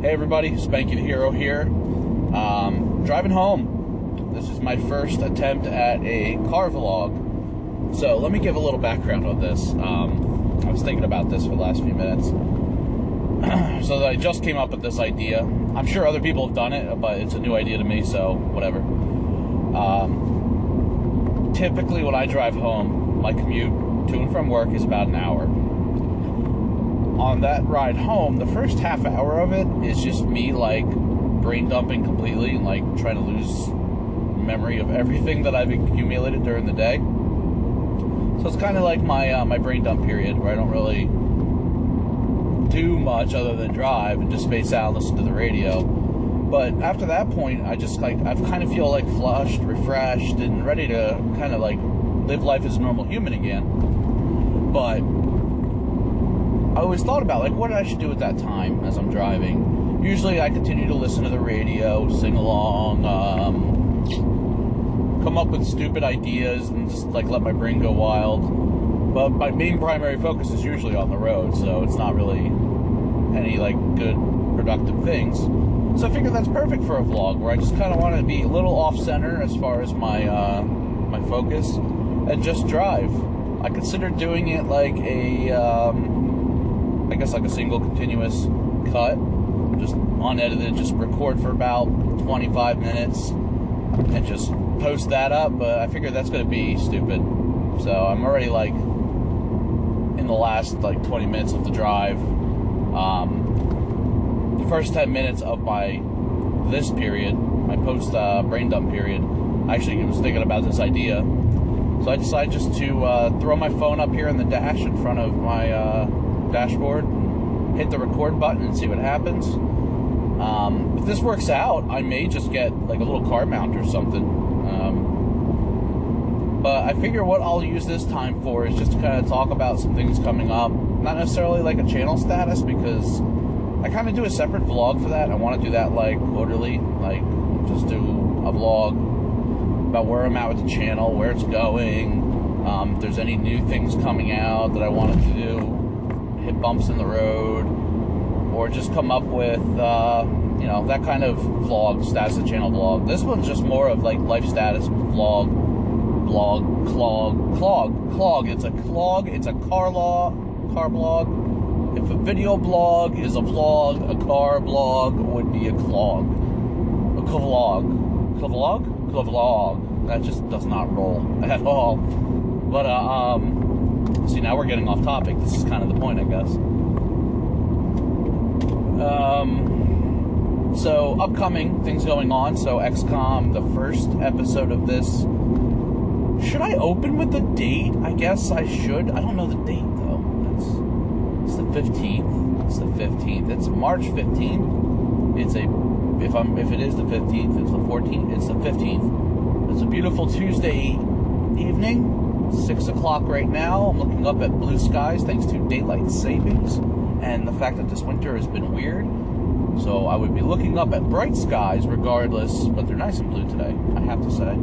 Hey everybody, Spanky the Hero here. Driving home. This is my first attempt at a car vlog. So let me give a little background on this. I was thinking about this for the last few minutes. So I just came up with this idea. I'm sure other people have done it, but it's a new idea to me, so whatever. Typically when I drive home, my commute to and from work is about an hour. On that ride home, the first half hour of it is just me like brain dumping completely and like trying to lose memory of everything that I've accumulated during the day. So it's kind of like my brain dump period where I don't really do much other than drive and just space out and listen to the radio. But after that point, I kind of feel like flushed, refreshed, and ready to kind of like live life as a normal human again. But I always thought about like what I should do at that time as I'm driving. Usually I continue to listen to the radio, sing along, come up with stupid ideas and just like let my brain go wild. But my main primary focus is usually on the road, so it's not really any like good productive things. So I figured that's perfect for a vlog where I just kind of want to be a little off center as far as my my focus and just drive. I considered doing it like I guess like a single continuous cut, just unedited, just record for about 25 minutes and just post that up, but I figured that's going to be stupid. So I'm already like in the last like 20 minutes of the drive. The first 10 minutes of this period, my post brain dump period, I actually was thinking about this idea. So I decided just to throw my phone up here in the dash in front of my dashboard, hit the record button and see what happens. If this works out, I may just get like a little car mount or something. But I figure what I'll use this time for is just to kind of talk about some things coming up. Not necessarily like a channel status, because I kind of do a separate vlog for that. I want to do that like quarterly, like just do a vlog about where I'm at with the channel, where it's going, if there's any new things coming out that I wanted to do, hit bumps in the road, or just come up with, you know, that kind of vlog, status of the channel vlog. This one's just more of like life status vlog, clog. It's a clog, it's a car blog. If a video blog is a vlog, a car blog would be a clog. A vlog. That just does not roll at all. But, see, now we're getting off topic. This is kind of the point, I guess. So, upcoming things going on. So, XCOM, the first episode of this. Should I open with the date? I guess I should. I don't know the date, though. It's the 15th. It's the 15th. It's March 15th. If it is the 15th, it's the 14th. It's the 15th. It's a beautiful Tuesday evening. 6 o'clock right now. I'm looking up at blue skies thanks to daylight savings and the fact that this winter has been weird. So I would be looking up at bright skies regardless, but they're nice and blue today, I have to say.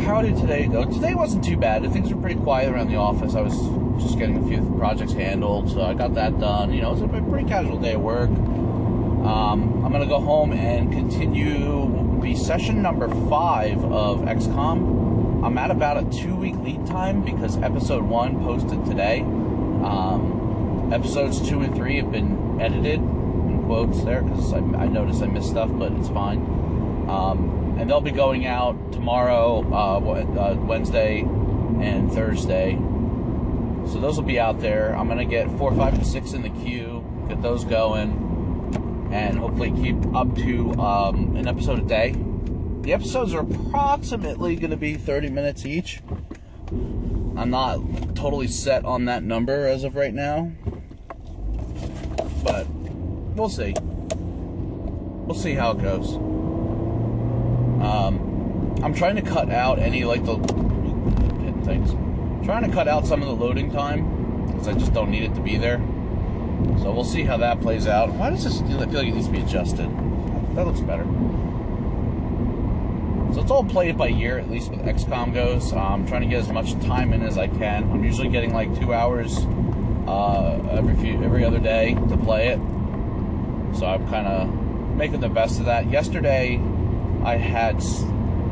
How did today go? Today wasn't too bad. Things were pretty quiet around the office. I was just getting a few projects handled, so I got that done. You know, it was a pretty casual day at work. I'm going to go home and continue the session number 5 of XCOM. I'm at about a 2-week lead time because episode 1 posted today. Episodes 2 and 3 have been edited, in quotes there, because I noticed I missed stuff, but it's fine. And they'll be going out tomorrow, Wednesday, and Thursday. So those will be out there. I'm going to get 4, 5, and 6 in the queue, get those going, and hopefully keep up to an episode a day. The episodes are approximately going to be 30 minutes each. I'm not totally set on that number as of right now, but we'll see. We'll see how it goes. I'm trying to cut out any like the things. I'm trying to cut out some of the loading time because I just don't need it to be there. So we'll see how that plays out. Why does this feel like it needs to be adjusted? That looks better. So it's all played by ear, at least with XCOM goes. I'm trying to get as much time in as I can. I'm usually getting like 2 hours every other day to play it. So I'm kind of making the best of that. Yesterday, I had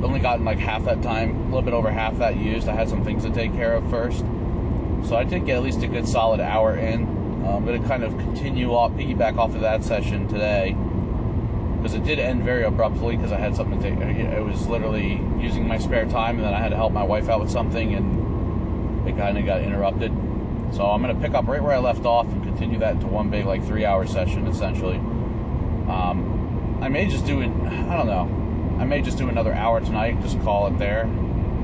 only gotten like half that time, a little bit over half that used. I had some things to take care of first. So I did get at least a good solid hour in. I'm going to kind of piggyback off of that session today, because it did end very abruptly because I had something to take. It was literally using my spare time, and then I had to help my wife out with something, and it kind of got interrupted. So I'm going to pick up right where I left off and continue that into one big, like, 3-hour session, essentially. I may just do it, I don't know. I may just do another hour tonight, just call it there.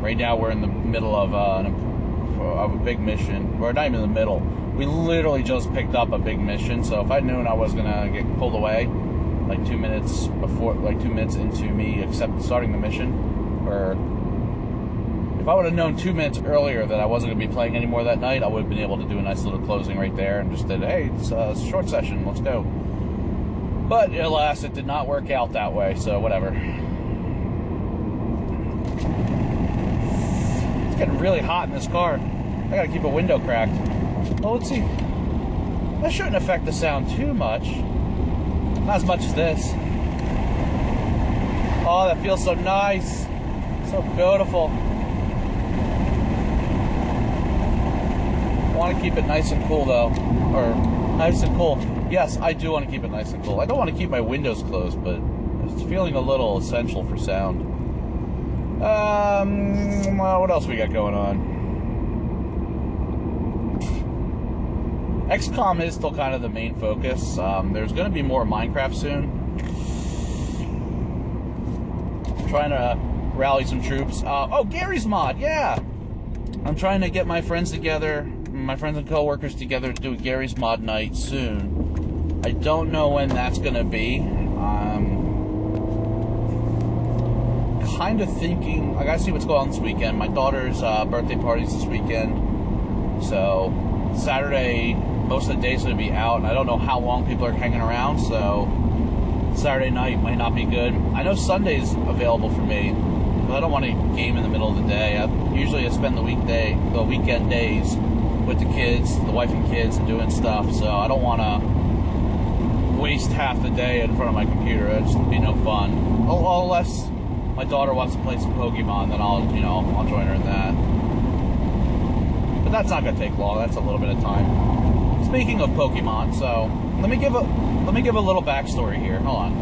Right now we're in the middle of a big mission. We're not even in the middle. We literally just picked up a big mission, so if I'd known I was going to get pulled away, like 2 minutes into me starting the mission, or if I would have known 2 minutes earlier that I wasn't going to be playing anymore that night, I would have been able to do a nice little closing right there and just said, hey, it's a short session, let's go. But alas, it did not work out that way, so whatever. It's getting really hot in this car. I gotta keep a window cracked. Well, let's see. That shouldn't affect the sound too much. Not as much as this. Oh, that feels so nice. So beautiful. I want to keep it nice and cool, though. Or, nice and cool. Yes, I do want to keep it nice and cool. I don't want to keep my windows closed, but it's feeling a little essential for sound. Well, what else we got going on? XCOM is still kind of the main focus. There's going to be more Minecraft soon. I'm trying to rally some troops. Oh, Gary's Mod, yeah! I'm trying to get my friends together, my friends and co-workers together to do a Gary's Mod night soon. I don't know when that's going to be. Kind of thinking, I gotta see what's going on this weekend. My daughter's birthday party's this weekend, so Saturday, most of the day's gonna be out, and I don't know how long people are hanging around, so Saturday night might not be good. I know Sunday's available for me, but I don't want to game in the middle of the day. I spend the weekend days with the kids, the wife and kids, and doing stuff, so I don't want to waste half the day in front of my computer. It just would be no fun. Unless my daughter wants to play some Pokemon, then I'll join her in that. But that's not gonna take long. That's a little bit of time. Speaking of Pokemon, so let me give a little backstory here. Hold on.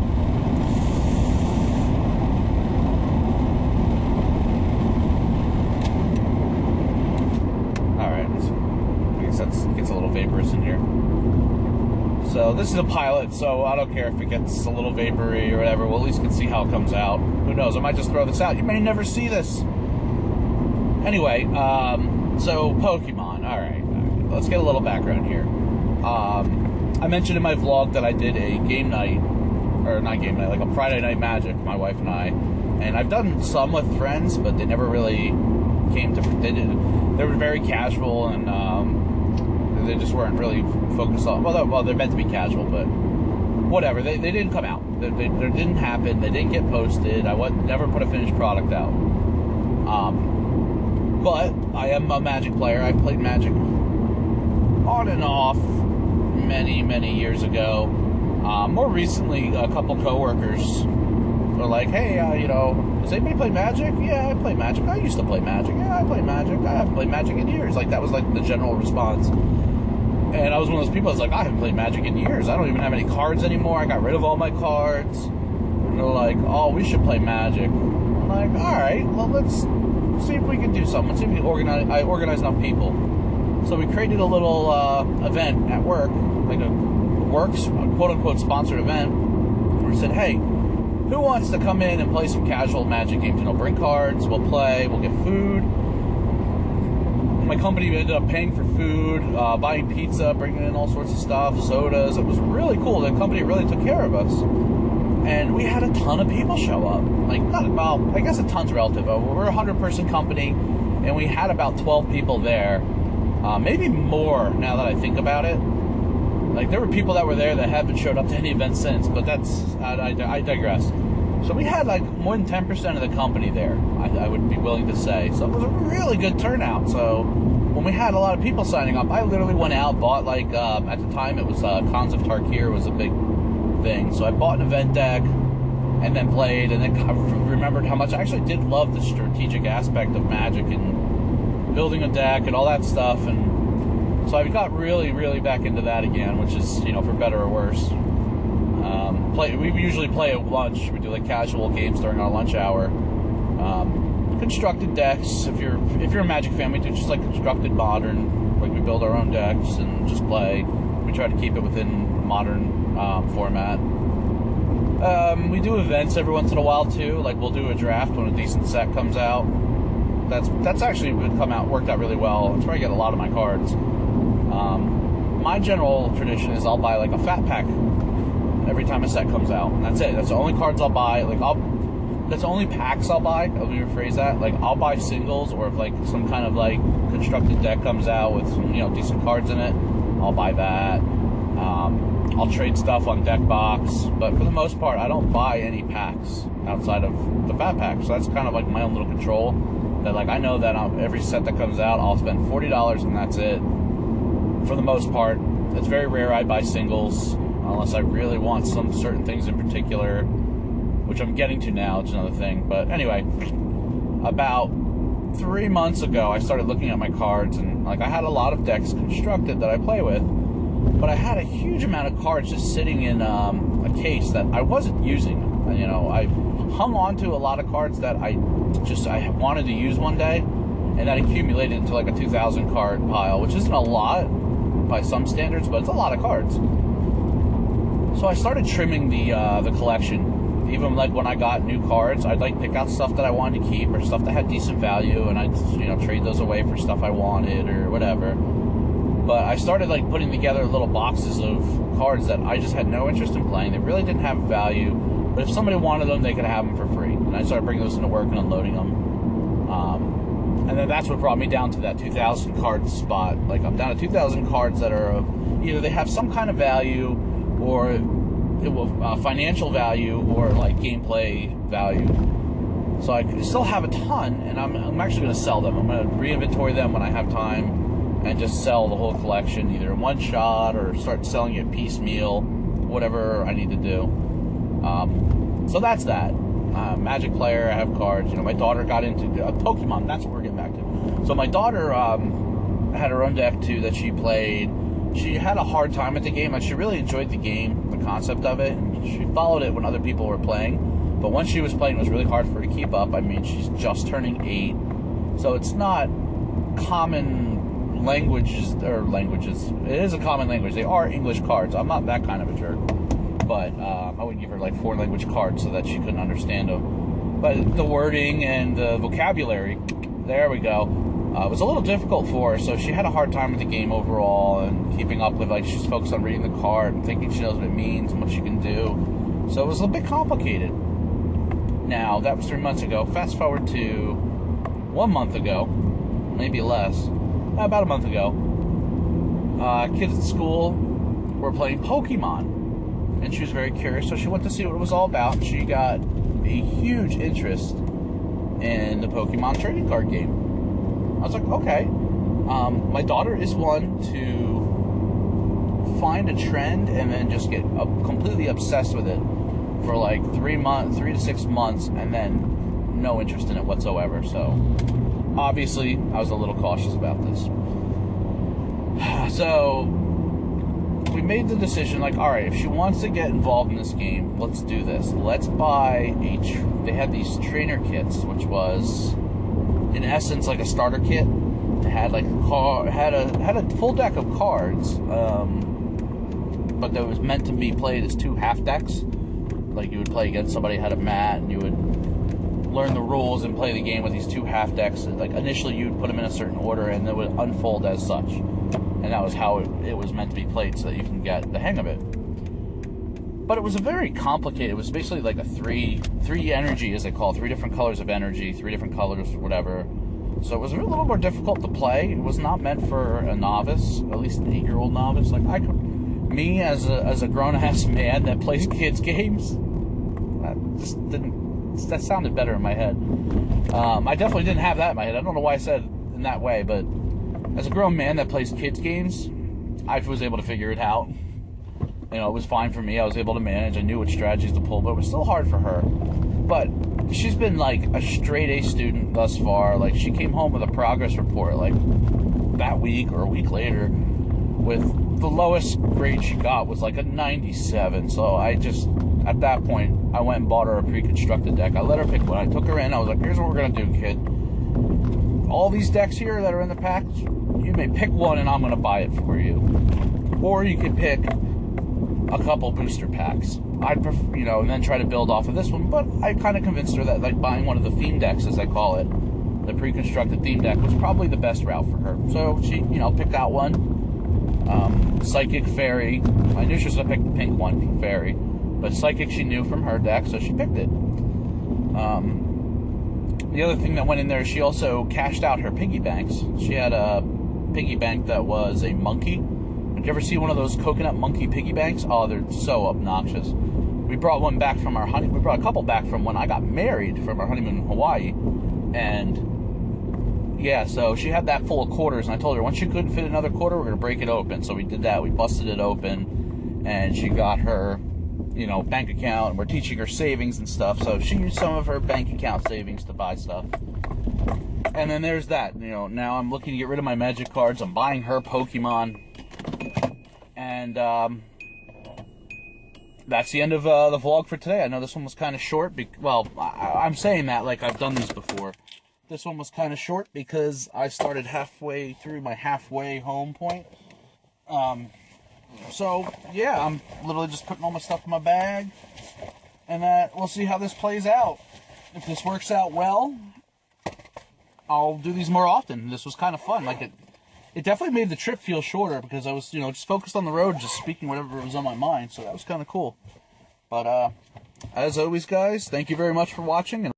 All right. I guess that gets a little vaporous in here. So this is a pilot, so I don't care if it gets a little vapory or whatever. We'll at least can see how it comes out. Who knows? I might just throw this out. You may never see this. Anyway, so Pokemon. All right. Let's get a little background here. I mentioned in my vlog that I did a game night, or not game night, like a Friday Night Magic, my wife and I. And I've done some with friends, but they never really came to. They were very casual, and they just weren't really focused on. Well, they're meant to be casual, but whatever. They didn't come out. They didn't happen. They didn't get posted. I never put a finished product out. But I am a Magic player. I've played Magic on and off many years ago. More recently, a couple coworkers were like, "Hey, does anybody play Magic? Yeah, I play Magic. I used to play Magic. Yeah, I play Magic. I haven't played Magic in years." Like, that was like the general response. And I was one of those people that's like, I haven't played Magic in years. I don't even have any cards anymore. I got rid of all my cards. And they're like, oh, we should play Magic. I'm like, all right, well, let's see if we can do something. Let's see if we can organize enough people. So we created a little event at work, like a quote-unquote sponsored event, where we said, hey, who wants to come in and play some casual Magic games? Bring cards, we'll play, we'll get food. My company ended up paying for food, buying pizza, bringing in all sorts of stuff, sodas. It was really cool. The company really took care of us. And we had a ton of people show up. I guess a ton's relative. We're a 100-person company, and we had about 12 people there. Maybe more now that I think about it. Like, there were people that were there that haven't showed up to any event since, but I digress. So we had like more than 10% of the company there, I would be willing to say. So it was a really good turnout. So when we had a lot of people signing up, I literally went out, bought like, at the time it was Khans of Tarkir was a big thing. So I bought an event deck and then played, and then I remembered how much I actually did love the strategic aspect of Magic and building a deck and all that stuff. And so I got really, really back into that again, which is, for better or worse. We usually play at lunch. We do like casual games during our lunch hour. Constructed decks. If you're a Magic fan, we do just like constructed modern. Like we build our own decks and just play. We try to keep it within modern format. We do events every once in a while too. Like we'll do a draft when a decent set comes out. That's actually worked out really well. That's where I get a lot of my cards. My general tradition is I'll buy like a fat pack every time a set comes out, and that's it. That's the only cards I'll buy. That's the only packs I'll buy. Let me rephrase that. Like I'll buy singles, or if like some kind of like constructed deck comes out with some decent cards in it, I'll buy that. I'll trade stuff on deck box, but for the most part, I don't buy any packs outside of the fat pack. So that's kind of like my own little control. That like I know that every set that comes out, I'll spend $40 and that's it. For the most part, it's very rare I buy singles unless I really want some certain things in particular, which I'm getting to now. It's another thing. But anyway, about 3 months ago, I started looking at my cards, and like I had a lot of decks constructed that I play with. But I had a huge amount of cards just sitting in a case that I wasn't using. I hung on to a lot of cards that I wanted to use one day, and that accumulated into like a 2,000 card pile, which isn't a lot by some standards, but it's a lot of cards. So I started trimming the collection. Even like when I got new cards, I'd like pick out stuff that I wanted to keep or stuff that had decent value, and I'd trade those away for stuff I wanted or whatever. But I started like putting together little boxes of cards that I just had no interest in playing. They really didn't have value, but if somebody wanted them, they could have them for free. And I started bringing those into work and unloading them. And then that's what brought me down to that 2,000 card spot. Like I'm down to 2,000 cards that are either they have some kind of value, or financial value, or like gameplay value. So I still have a ton, and I'm actually going to sell them. I'm going to re-inventory them when I have time, and just sell the whole collection, either in one shot or start selling it piecemeal, whatever I need to do. So that's that. Magic player, I have cards. My daughter got into Pokemon. That's what we're getting back to. So my daughter had her own deck too that she played. She had a hard time at the game, and she really enjoyed the game, the concept of it. And she followed it when other people were playing. But once she was playing, it was really hard for her to keep up. I mean, she's just turning 8, so it's not common languages. It is a common language. They are English cards. I'm not that kind of a jerk, but I would give her like 4 language cards so that she couldn't understand them. But the wording and the vocabulary, there we go. It was a little difficult for her, so she had a hard time with the game overall and keeping up with, like, she's focused on reading the card and thinking she knows what it means and what she can do. So it was a bit complicated. Now, that was 3 months ago. Fast forward to 1 month ago, maybe less, about a month ago. Kids at school were playing Pokemon, and she was very curious, so she went to see what it was all about, and she got a huge interest in the Pokemon trading card game. I was like, okay. My daughter is one to find a trend and then just get completely obsessed with it for like 3 to 6 months, and then no interest in it whatsoever. So obviously I was a little cautious about this. So we made the decision, like, all right, if she wants to get involved in this game, let's do this. Let's buy they had these trainer kits, which was in essence like a starter kit. It had like had a full deck of cards, but that was meant to be played as 2 half decks. Like you would play against somebody who had a mat, and you would learn the rules and play the game with these 2 half decks. Like initially you would put them in a certain order, and they would unfold as such. And that was how it was meant to be played, so that you can get the hang of it. But it was a very complicated. It was basically like a three energy, as they call it, 3 different colors of energy, 3 different colors, whatever. So it was a little more difficult to play. It was not meant for a novice, at least an 8-year-old novice. Like me as a grown-ass man that plays kids games, that sounded better in my head. I definitely didn't have that in my head. I don't know why I said it in that way, but as a grown man that plays kids games, I was able to figure it out. You know, it was fine for me. I was able to manage. I knew what strategies to pull, but it was still hard for her. But she's been like a straight A student thus far. Like, she came home with a progress report like that week or a week later with the lowest grade she got was like a 97. So I just, at that point, I went and bought her a pre-constructed deck. I let her pick one. I took her in. I was like, here's what we're going to do, kid. All these decks here that are in the pack, you may pick one and I'm going to buy it for you. Or you could pick a couple booster packs. I'd prefer, you know, and then try to build off of this one. But I kind of convinced her that, like, buying one of the theme decks, as I call it, the pre-constructed theme deck, was probably the best route for her. So she, you know, picked out one. Psychic Fairy. I knew she was going to pick the pink one, Fairy. But Psychic she knew from her deck, so she picked it. The other thing that went in there, she also cashed out her piggy banks. She had a piggy bank that was a monkey. Did you ever see one of those coconut monkey piggy banks? Oh, they're so obnoxious. We brought one back from our honeymoon. We brought a couple back from when I got married from our honeymoon in Hawaii. And yeah, so she had that full of quarters, and I told her once she couldn't fit another quarter, we're going to break it open. So we did that. We busted it open, and she got her, you know, bank account, and we're teaching her savings and stuff. So she used some of her bank account savings to buy stuff. And then there's that. You know, now I'm looking to get rid of my Magic cards. I'm buying her Pokemon. And that's the end of the vlog for today. I know this one was kind of short. Well, I'm saying that like I've done these before. This one was kind of short because I started halfway through my halfway home point. So, yeah, I'm literally just putting all my stuff in my bag. And we'll see how this plays out. If this works out well, I'll do these more often. This was kind of fun. Like, it definitely made the trip feel shorter because I was, you know, just focused on the road, just speaking whatever was on my mind. So that was kind of cool. But, as always, guys, thank you very much for watching. And